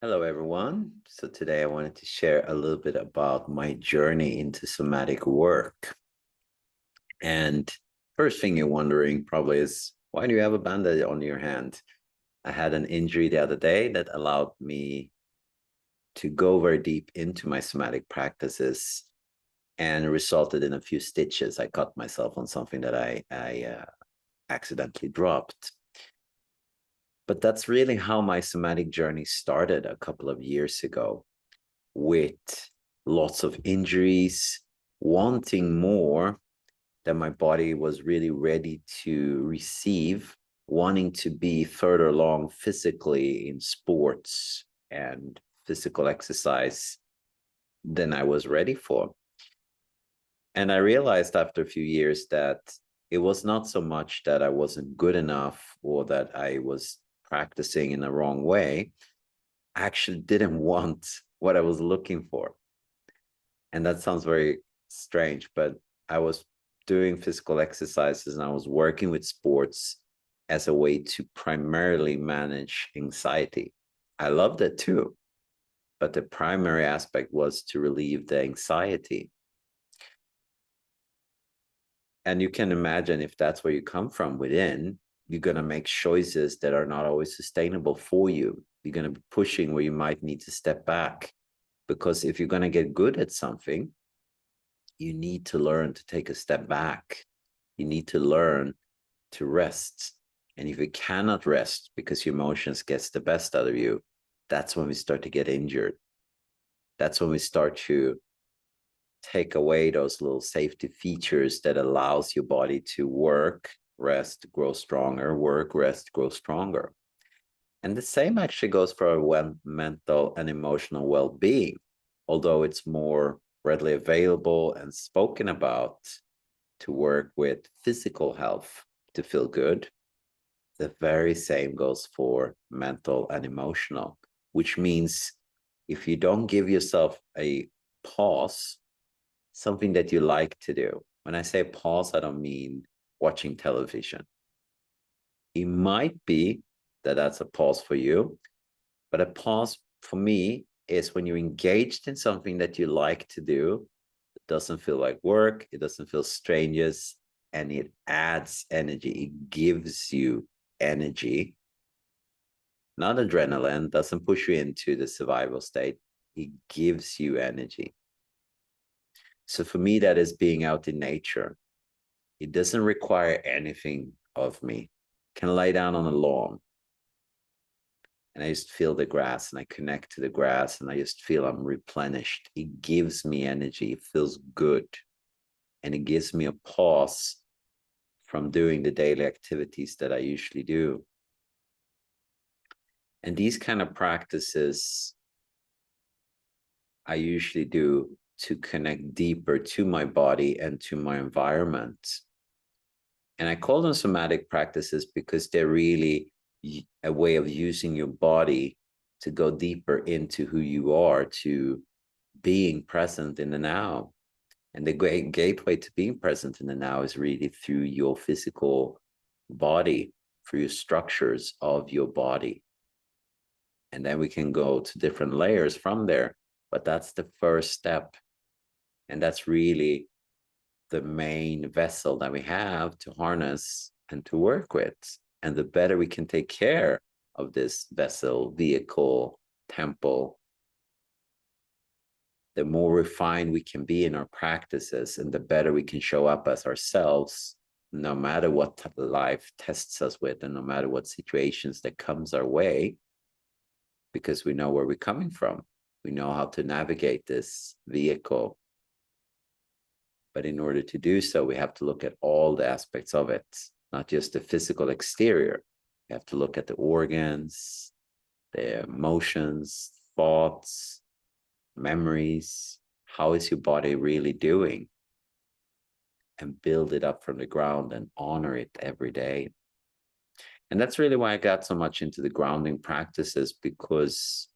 Hello, everyone. So today I wanted to share a little bit about my journey into somatic work. And first thing you're wondering probably is, why do you have a bandage on your hand? I had an injury the other day that allowed me to go very deep into my somatic practices and resulted in a few stitches. I cut myself on something that I accidentally dropped. But that's really how my somatic journey started a couple of years ago, with lots of injuries, wanting more than my body was really ready to receive, wanting to be further along physically in sports and physical exercise than I was ready for. And I realized after a few years that it was not so much that I wasn't good enough or that I was practicing in the wrong way. I actually didn't want what I was looking for. And that sounds very strange, but I was doing physical exercises and I was working with sports as a way to primarily manage anxiety. I loved it too, but the primary aspect was to relieve the anxiety. And you can imagine, if that's where you come from within, you're going to make choices that are not always sustainable for you. You're going to be pushing where you might need to step back, because if you're going to get good at something, you need to learn to take a step back. You need to learn to rest. And if you cannot rest because your emotions gets the best out of you, that's when we start to get injured. That's when we start to take away those little safety features that allows your body to work, rest, grow stronger, work, rest, grow stronger. And the same actually goes for our mental and emotional well-being, although it's more readily available and spoken about to work with physical health to feel good. The very same goes for mental and emotional, which means if you don't give yourself a pause, something that you like to do. When I say pause, I don't mean watching television. It might be that that's a pause for you, but a pause for me is when you're engaged in something that you like to do. It doesn't feel like work, it doesn't feel strenuous, and it adds energy. It gives you energy, not adrenaline, doesn't push you into the survival state. It gives you energy. So for me, that is being out in nature. It doesn't require anything of me. I can lay down on the lawn and I just feel the grass and I connect to the grass and I just feel I'm replenished. It gives me energy. It feels good. And it gives me a pause from doing the daily activities that I usually do. And these kind of practices I usually do to connect deeper to my body and to my environment. And I call them somatic practices because they're really a way of using your body to go deeper into who you are, to being present in the now. And the great gateway to being present in the now is really through your physical body, through your structures of your body. And then we can go to different layers from there. But that's the first step. And that's really the main vessel that we have to harness and to work with. And the better we can take care of this vessel, vehicle, temple, the more refined we can be in our practices and the better we can show up as ourselves, no matter what life tests us with and no matter what situations that comes our way, because we know where we're coming from. We know how to navigate this vehicle. But in order to do so, we have to look at all the aspects of it, not just the physical exterior. We have to look at the organs, the emotions, thoughts, memories. How is your body really doing? And build it up from the ground and honor it every day. And that's really why I got so much into the grounding practices, because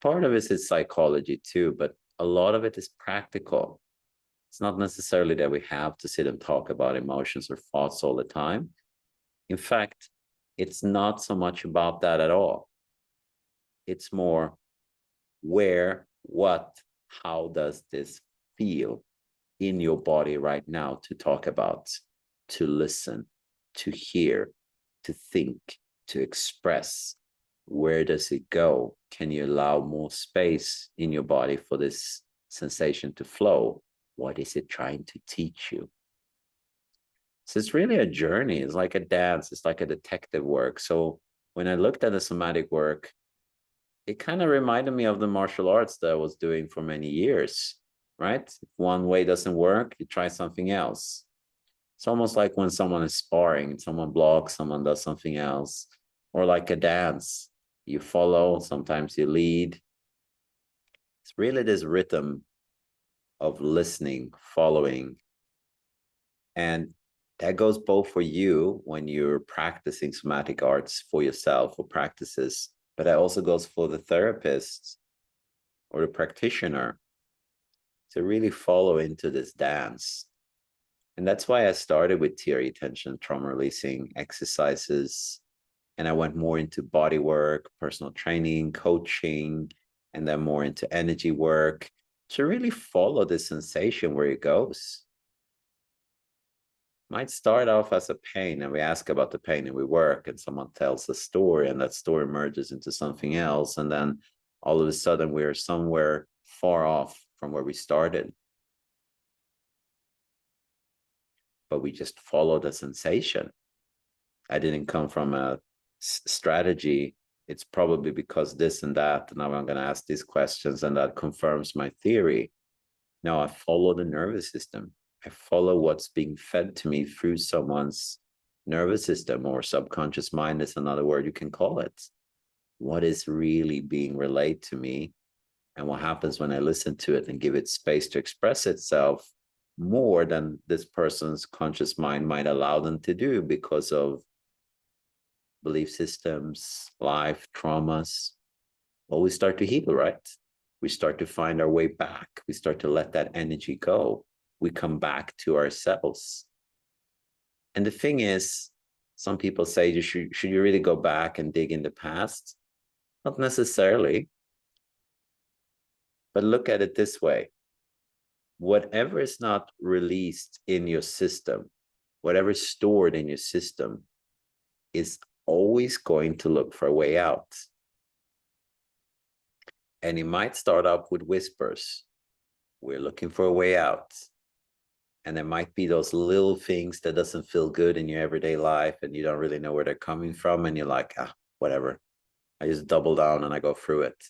part of it is psychology too, but a lot of it is practical. It's not necessarily that we have to sit and talk about emotions or thoughts all the time. In fact, it's not so much about that at all. It's more where, what, how does this feel in your body right now to talk about, to listen, to hear, to think, to express. Where does it go? Can you allow more space in your body for this sensation to flow? What is it trying to teach you? So it's really a journey. It's like a dance. It's like a detective work. So when I looked at the somatic work, it kind of reminded me of the martial arts that I was doing for many years, right? If one way doesn't work, you try something else. It's almost like when someone is sparring, someone blocks, someone does something else, or like a dance. You follow, sometimes you lead. It's really this rhythm of listening, following. And that goes both for you when you're practicing somatic arts for yourself or practices, but that also goes for the therapist or the practitioner to really follow into this dance. And that's why I started with TRE tension, trauma releasing exercises. And I went more into body work, personal training, coaching, and then more into energy work to really follow the sensation where it goes. Might start off as a pain, and we ask about the pain and we work, and someone tells a story, and that story merges into something else. And then all of a sudden, we're somewhere far off from where we started. But we just follow the sensation. I didn't come from a strategy. It's probably because this and that. And now I'm going to ask these questions, and that confirms my theory. No, I follow the nervous system. I follow what's being fed to me through someone's nervous system, or subconscious mind is another word you can call it. What is really being relayed to me, and what happens when I listen to it and give it space to express itself more than this person's conscious mind might allow them to do because of belief systems, life, traumas. Well, we start to heal, right? We start to find our way back. We start to let that energy go. We come back to ourselves. And the thing is, some people say, should you really go back and dig in the past? Not necessarily. But look at it this way. Whatever is not released in your system, whatever is stored in your system, is always going to look for a way out. And it might start up with whispers. We're looking for a way out. And there might be those little things that doesn't feel good in your everyday life, and you don't really know where they're coming from. And you're like, whatever. I just double down and I go through it.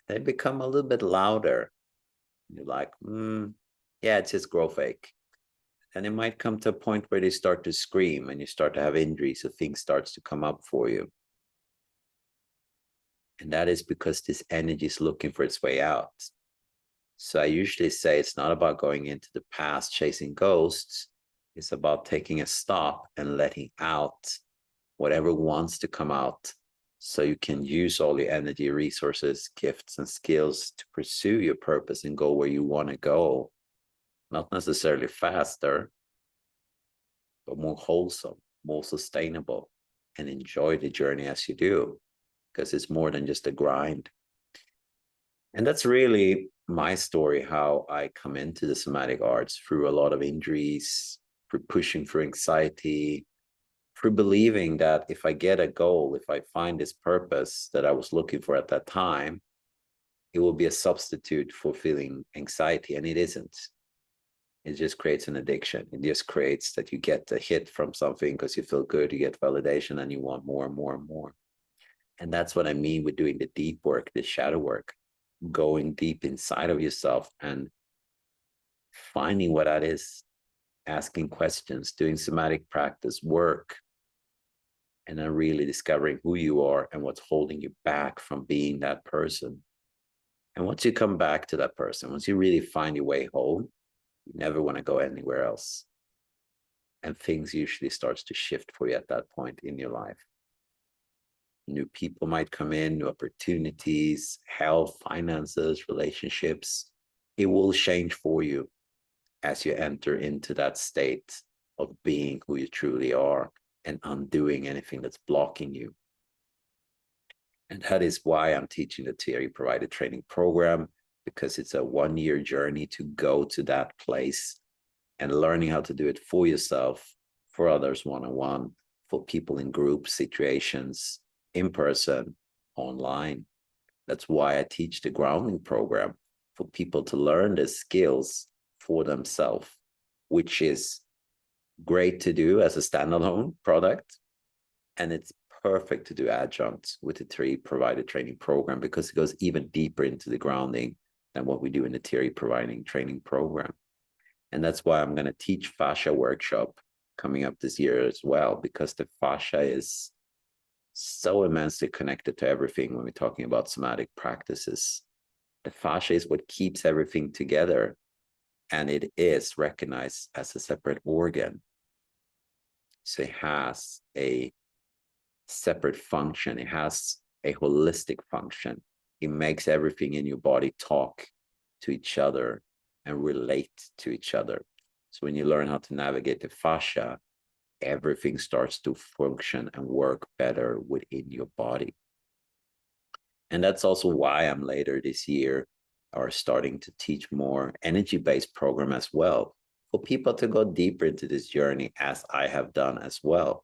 They become a little bit louder. You're like, yeah, it's just growth ache. And it might come to a point where they start to scream and you start to have injuries, so things starts to come up for you. And that is because this energy is looking for its way out. So I usually say it's not about going into the past chasing ghosts. It's about taking a stop and letting out whatever wants to come out, so you can use all your energy, resources, gifts, and skills to pursue your purpose and go where you want to go. Not necessarily faster, but more wholesome, more sustainable, and enjoy the journey as you do, because it's more than just a grind. And that's really my story, how I come into the somatic arts through a lot of injuries, through pushing through anxiety, through believing that if I get a goal, if I find this purpose that I was looking for at that time, it will be a substitute for feeling anxiety. And it isn't. It just creates an addiction. It just creates that you get a hit from something because you feel good, you get validation, and you want more and more and more. And that's what I mean with doing the deep work, the shadow work, going deep inside of yourself and finding what that is, asking questions, doing somatic practice work, and then really discovering who you are and what's holding you back from being that person. And once you come back to that person, once you really find your way home, you never want to go anywhere else. And things usually starts to shift for you at that point in your life. New people might come in, new opportunities, health, finances, relationships. It will change for you as you enter into that state of being who you truly are and undoing anything that's blocking you. And that is why I'm teaching the theory provided training program, because it's a 1-year journey to go to that place and learning how to do it for yourself, for others one-on-one, for people in group situations, in person, online. That's why I teach the grounding program, for people to learn the skills for themselves, which is great to do as a standalone product. And it's perfect to do adjunct with the theory provided training program, because it goes even deeper into the grounding than what we do in the theory providing training program. And that's why I'm going to teach Fascia Workshop coming up this year as well, because the fascia is so immensely connected to everything when we're talking about somatic practices. The fascia is what keeps everything together, and it is recognized as a separate organ. So it has a separate function. It has a holistic function. It makes everything in your body talk to each other and relate to each other. So when you learn how to navigate the fascia, everything starts to function and work better within your body. And that's also why I'm later this year are starting to teach more energy-based program as well, for people to go deeper into this journey, as I have done as well.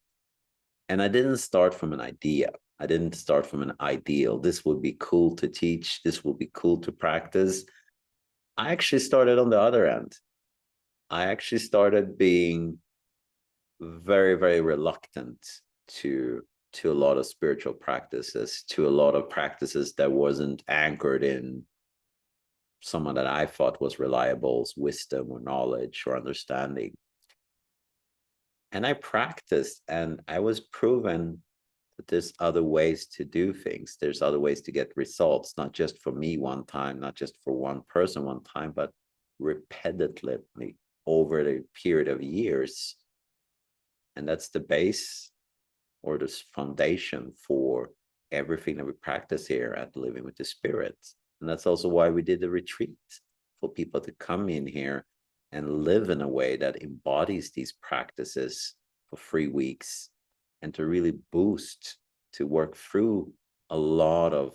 And I didn't start from an idea. I didn't start from an ideal. This would be cool to teach. This would be cool to practice. I actually started on the other end. I actually started being very, very reluctant to a lot of spiritual practices, to a lot of practices that wasn't anchored in someone that I thought was reliable's wisdom or knowledge or understanding. And I practiced, and I was proven that there's other ways to do things. There's other ways to get results, not just for me one time, not just for one person one time, but repetitively over the period of years. And that's the base, or this foundation, for everything that we practice here at Living with the Spirit. And that's also why we did the retreat, for people to come in here and live in a way that embodies these practices for 3 weeks, and to really boost, to work through a lot of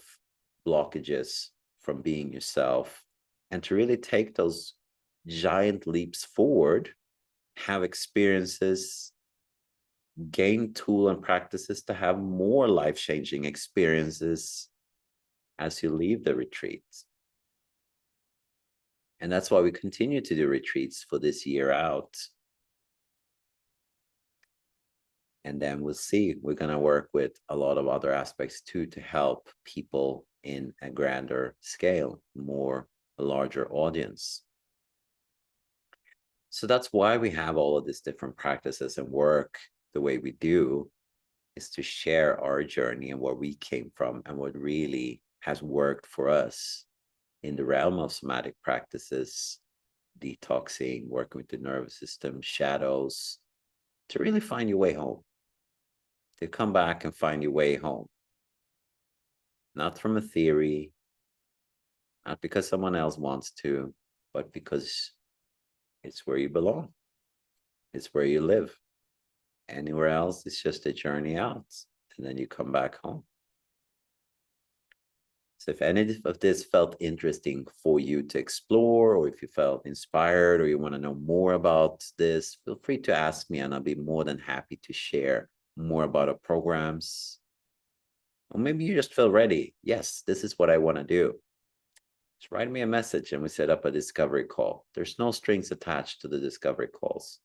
blockages from being yourself, and to really take those giant leaps forward, have experiences, gain tool and practices to have more life-changing experiences as you leave the retreat. And that's why we continue to do retreats for this year out. And then we'll see, we're going to work with a lot of other aspects too, to help people in a grander scale, a larger audience. So that's why we have all of these different practices and work the way we do, is to share our journey and where we came from and what really has worked for us in the realm of somatic practices, detoxing, working with the nervous system, shadows, to really find your way home, to come back and find your way home. Not from a theory, not because someone else wants to, but because it's where you belong. It's where you live. Anywhere else, it's just a journey out, and then you come back home. So if any of this felt interesting for you to explore, or if you felt inspired, or you want to know more about this, feel free to ask me, and I'll be more than happy to share more about our programs. Or maybe you just feel ready. Yes, this is what I want to do. Just write me a message and we set up a discovery call. There's no strings attached to the discovery calls.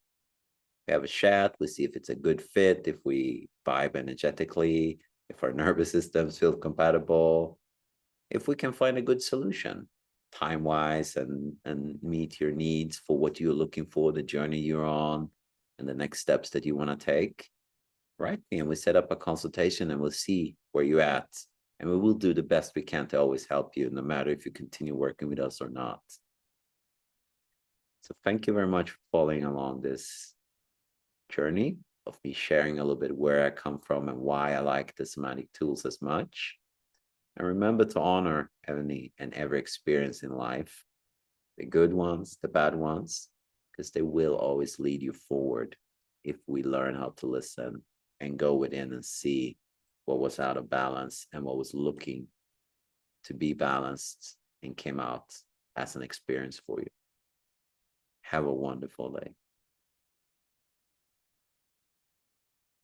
We have a chat, we see if it's a good fit, if we vibe energetically, if our nervous systems feel compatible, if we can find a good solution time-wise and meet your needs for what you're looking for, the journey you're on, and the next steps that you want to take. Write me and we set up a consultation, and we'll see where you're at. And we will do the best we can to always help you, no matter if you continue working with us or not. So thank you very much for following along this journey of me sharing a little bit where I come from and why I like the somatic tools as much. And remember to honor any and every experience in life, the good ones, the bad ones, because they will always lead you forward if we learn how to listen and go within and see what was out of balance and what was looking to be balanced and came out as an experience for you. Have a wonderful day.